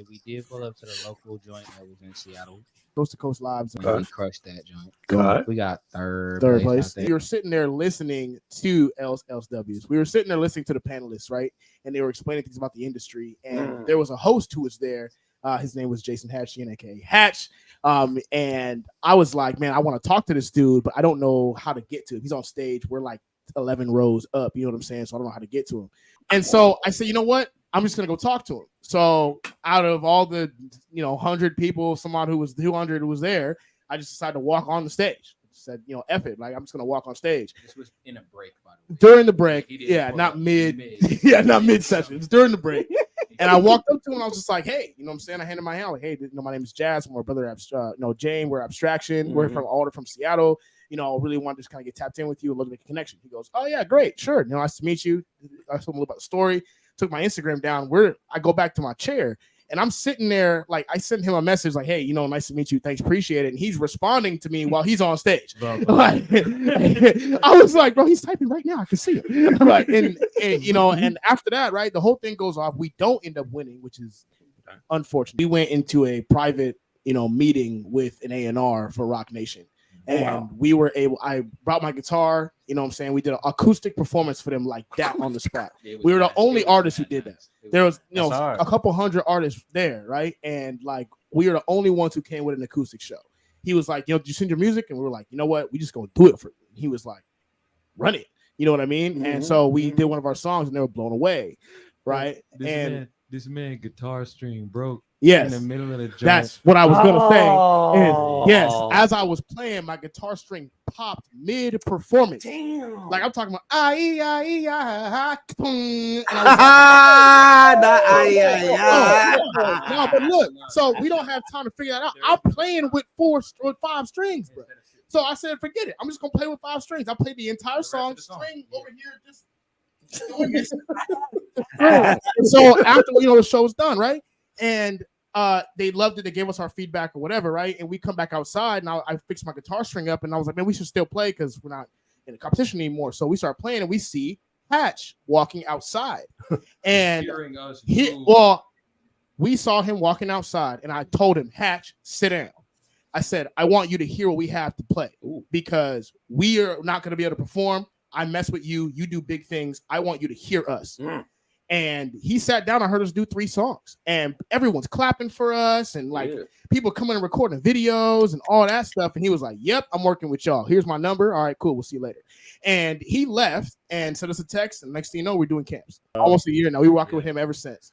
We did pull up to the local joint that was in Seattle. Coast to Coast Lives. And we crushed that joint. God. We got third place. We were sitting there listening to LSWs. We were sitting there listening to the panelists, right? And they were explaining things about the industry. And there was a host who was there. His name was Jason Hatchian, aka Hatch. And I was like, man, I want to talk to this dude, but I don't know how to get to him. He's on stage. We're like 11 rows up. You know what I'm saying? So I don't know how to get to him. And so I said, you know what? I'm just gonna go talk to him. So out of all the 100 people, someone who was 200 who was there, I just decided to walk on the stage. Said, F it, like I'm just gonna walk on stage. This was in a break, by the way. During the break, not mid. Yeah, not mid session. It's during the break. And I walked up to him and I was just like, hey, you know what I'm saying? I handed my hand, like, hey, my name is Jazz. I'm our brother, Jane. We're Abstraction. We're from Alder from Seattle. Really wanted to just kind of get tapped in with you, a little bit of connection. He goes, oh yeah, great, sure. Nice to meet you. I told him a little about the story. Took my Instagram down. I go back to my chair and I'm sitting there, like I sent him a message like, hey, nice to meet you. Thanks, appreciate it. And he's responding to me while he's on stage. Like, I was like, bro, he's typing right now. I can see it. Like, and after that, right, the whole thing goes off. We don't end up winning, which is unfortunate. We went into a private, meeting with an A&R for Rock Nation. And we were able, I brought my guitar, you know what I'm saying? We did an acoustic performance for them like that on the spot. We were the only artists who did that. There was, a couple hundred artists there, right? And like, we were the only ones who came with an acoustic show. He was like, did you send your music? And we were like, you know what? We just gonna do it for you. And he was like, run it. You know what I mean? Mm-hmm. And so we did one of our songs and they were blown away, right? This man guitar string broke. Yes, in the middle of the joint. That's what I was gonna say. And yes, as I was playing, my guitar string popped mid performance. Damn. Like I'm talking about No, but look, so we don't have time to figure that out. I'm playing with 5 strings, bro. So I said, forget it. I'm just gonna play with 5 strings. I played the entire song, string over here, just doing this. And so after the show was done, right? And they loved it. They gave us our feedback or whatever, right? And we come back outside, and I fixed my guitar string up, and I was like, man, we should still play because we're not in a competition anymore. So we start playing, and we see Hatch walking outside, and we saw him walking outside, and I told him, Hatch, sit down. I said, I want you to hear what we have to play because we are not going to be able to perform. I mess with you. You do big things. I want you to hear us. And he sat down. I heard us do 3 songs, and everyone's clapping for us, and people coming and recording videos and all that stuff. And he was like, "Yep, I'm working with y'all. Here's my number. All right, cool. We'll see you later." And he left and sent us a text. And next thing you know, we're doing camps. Almost a year now. We're rocking with him ever since.